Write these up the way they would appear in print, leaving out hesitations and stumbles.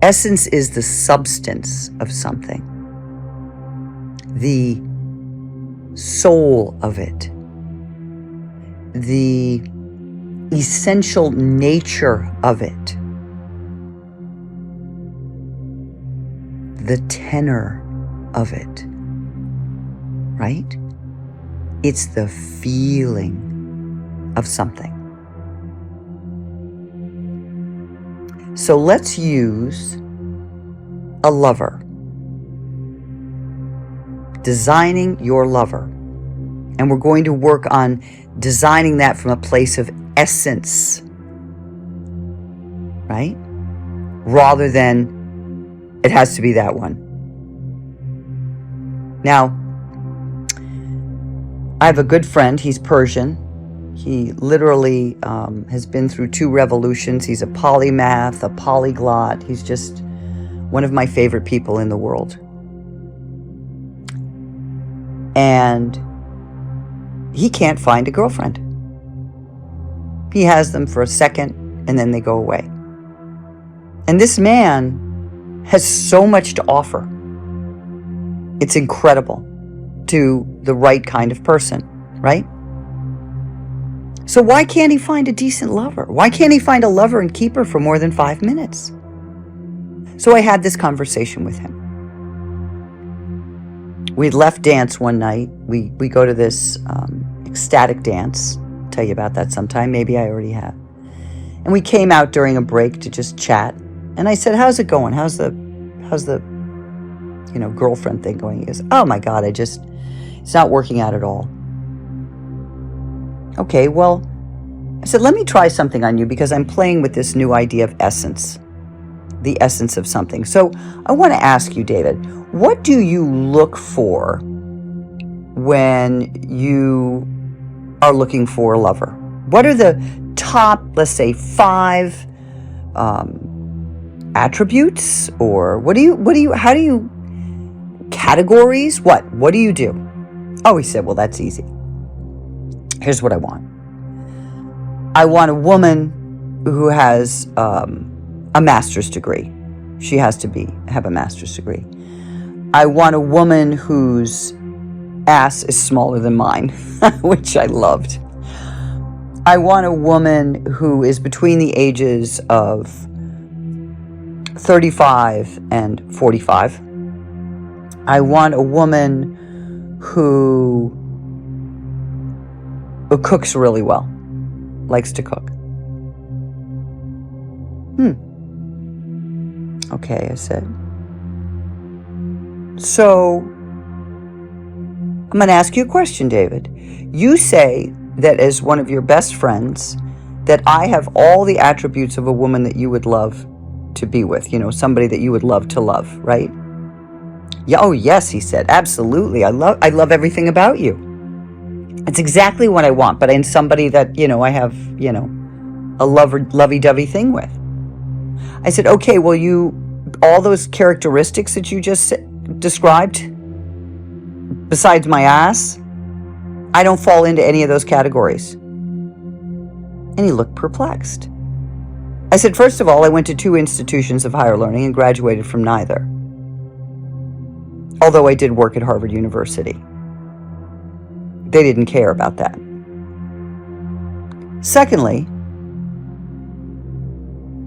Essence is the substance of something, the soul of it, the essential nature of it, the tenor of it, right? It's the feeling of something. So let's use a lover. Designing your lover. And we're going to work on designing that from a place of essence, right? Rather than it has to be that one. Now, I have a good friend. He's Persian. He literally has been through 2 revolutions. He's a polymath, a polyglot. He's just one of my favorite people in the world. And he can't find a girlfriend. He has them for a second and then they go away. And this man has so much to offer. It's incredible to the right kind of person, right? So why can't he find a decent lover? Why can't he find a lover and keep her for more than 5 minutes? So I had this conversation with him. We'd left dance one night. We go to this ecstatic dance. I'll tell you about that sometime. Maybe I already have. And we came out during a break to just chat. And I said, how's it going? How's the girlfriend thing going? He goes, oh my God, it's not working out at all. Okay, well, I said, let me try something on you because I'm playing with this new idea of essence, the essence of something. So I want to ask you, David, what do you look for when you are looking for a lover? What are the top, let's say, 5 attributes, or how do you categories? What do you do? Oh, he said, well, that's easy. Here's what I want. I want a woman who has a master's degree. She has to have a master's degree. I want a woman whose ass is smaller than mine, which I loved. I want a woman who is between the ages of 35 and 45. I want a woman who cooks really well, likes to cook. Okay, I said. So, I'm going to ask you a question, David. You say that as one of your best friends, that I have all the attributes of a woman that you would love to be with, somebody that you would love to love, right? Yeah, oh yes, he said, absolutely. I love everything about you. It's exactly what I want, but in somebody that, I have, a lovey-dovey thing with. I said, okay, well, all those characteristics that you just described, besides my ass, I don't fall into any of those categories. And he looked perplexed. I said, first of all, I went to 2 institutions of higher learning and graduated from neither. Although I did work at Harvard University. They didn't care about that. Secondly,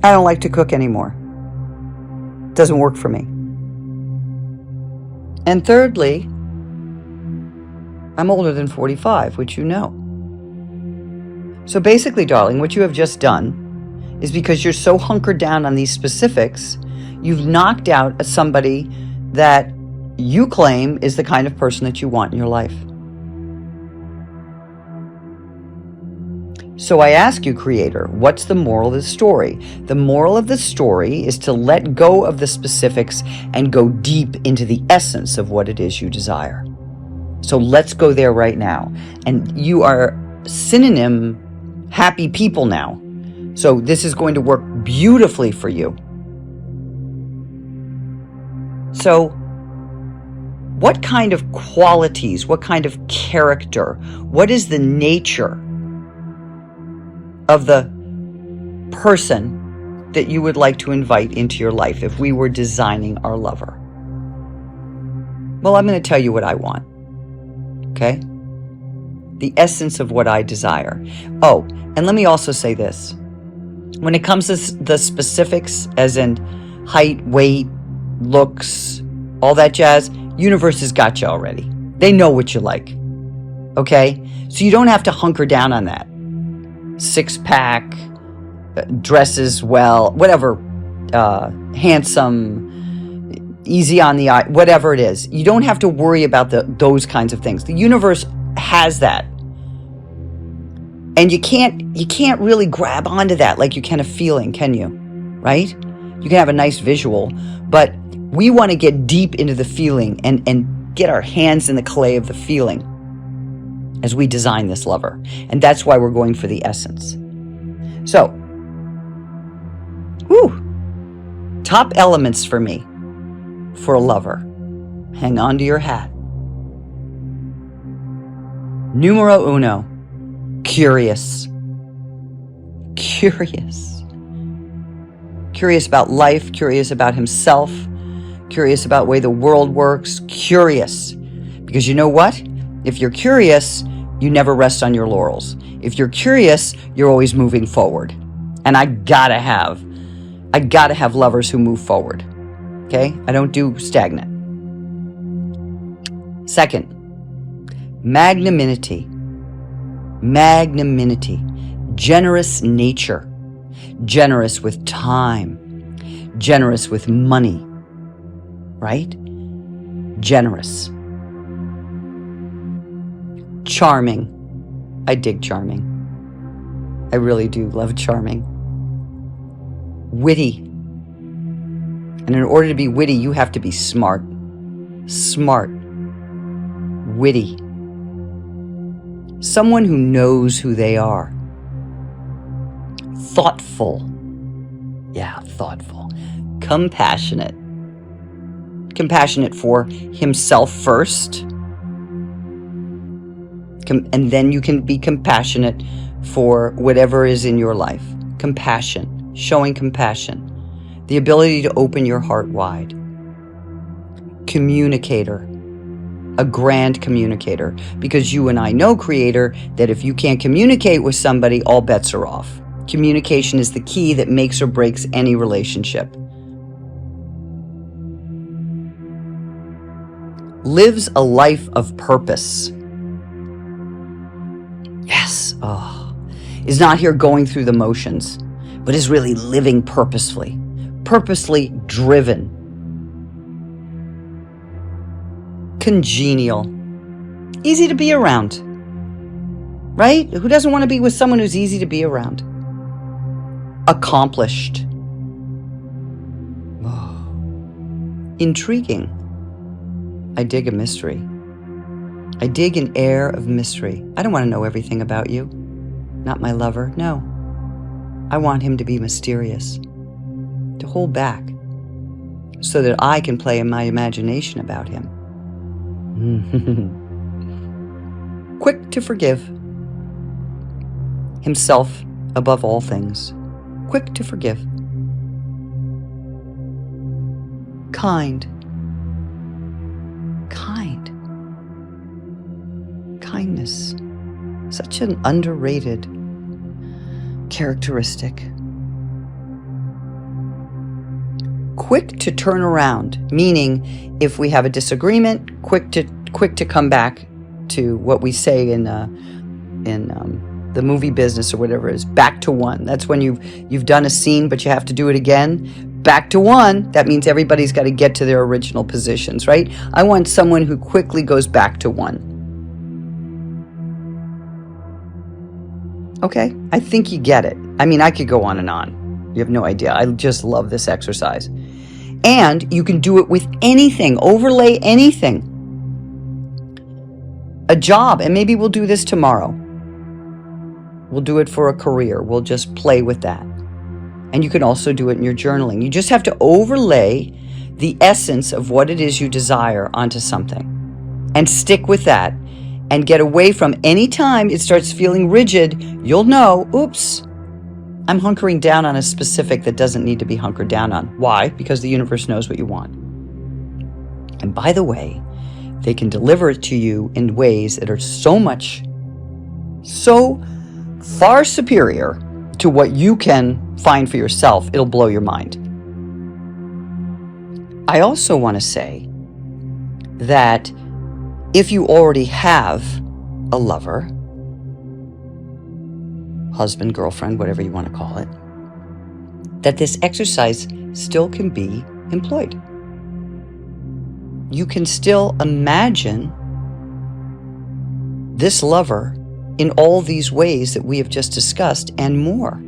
I don't like to cook anymore. Doesn't work for me. And thirdly, I'm older than 45, which you know. So basically, darling, what you have just done is because you're so hunkered down on these specifics, you've knocked out somebody that you claim is the kind of person that you want in your life. So I ask you, Creator, what's the moral of the story? The moral of the story is to let go of the specifics and go deep into the essence of what it is you desire. So let's go there right now. And you are synonym happy people now. So this is going to work beautifully for you. So what kind of qualities, what kind of character, what is the nature of the person that you would like to invite into your life if we were designing our lover? Well, I'm going to tell you what I want. Okay? The essence of what I desire. Oh, and let me also say this. When it comes to the specifics, as in height, weight, looks, all that jazz, universe has got you already. They know what you like. Okay? So you don't have to hunker down on that. Six-pack, dresses well, whatever, handsome, easy on the eye, whatever it is. You don't have to worry about those kinds of things. The universe has that. And you can't really grab onto that like you can a feeling, can you? Right? You can have a nice visual, but we want to get deep into the feeling and get our hands in the clay of the feeling as we design this lover. And that's why we're going for the essence. So, top elements for me for a lover. Hang on to your hat. Numero uno. Curious. Curious. Curious about life, curious about himself, curious about the way the world works, curious. Because you know what? If you're curious, you never rest on your laurels. If you're curious, you're always moving forward. And I gotta have lovers who move forward. Okay? I don't do stagnant. Second, magnanimity. Magnanimity. Generous nature. Generous with time. Generous with money. Right? Generous. Charming. I dig charming. I really do love charming. Witty. And in order to be witty, you have to be smart. Smart. Witty. Someone who knows who they are. Thoughtful. Yeah, thoughtful. Compassionate. Compassionate for himself first. And then you can be compassionate for whatever is in your life. Compassion. Showing compassion. The ability to open your heart wide. Communicator. A grand communicator. Because you and I know, Creator, that if you can't communicate with somebody, all bets are off. Communication is the key that makes or breaks any relationship. Lives a life of purpose. Yes. Is not here going through the motions, but is really living purposefully. Purposely driven. Congenial. Easy to be around. Right? Who doesn't want to be with someone who's easy to be around? Accomplished. Intriguing. I dig a mystery. I dig an air of mystery. I don't want to know everything about you. Not my lover, no. I want him to be mysterious. To hold back. So that I can play in my imagination about him. Quick to forgive. Himself above all things. Quick to forgive. Kind. Kind. Kindness. Such an underrated characteristic. Quick to turn around, meaning if we have a disagreement, quick to come back to what we say in the movie business or whatever it is, back to one. That's when you've done a scene, but you have to do it again. Back to one. That means everybody's got to get to their original positions, right? I want someone who quickly goes back to one. Okay, I think you get it. I mean, I could go on and on. You have no idea. I just love this exercise. And you can do it with anything, overlay anything. A job, and maybe we'll do this tomorrow. We'll do it for a career. We'll just play with that. And you can also do it in your journaling. You just have to overlay the essence of what it is you desire onto something. And stick with that. And get away from any time it starts feeling rigid, you'll know, oops, I'm hunkering down on a specific that doesn't need to be hunkered down on. Why? Because the universe knows what you want. And by the way, they can deliver it to you in ways that are so far superior to what you can find for yourself. It'll blow your mind. I also want to say that if you already have a lover, husband, girlfriend, whatever you want to call it, that this exercise still can be employed. You can still imagine this lover in all these ways that we have just discussed and more.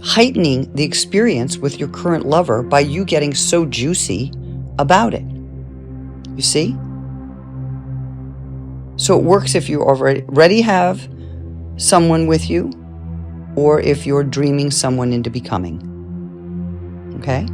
Heightening the experience with your current lover by you getting so juicy about it. You see? So it works if you already have someone with you, or if you're dreaming someone into becoming. Okay?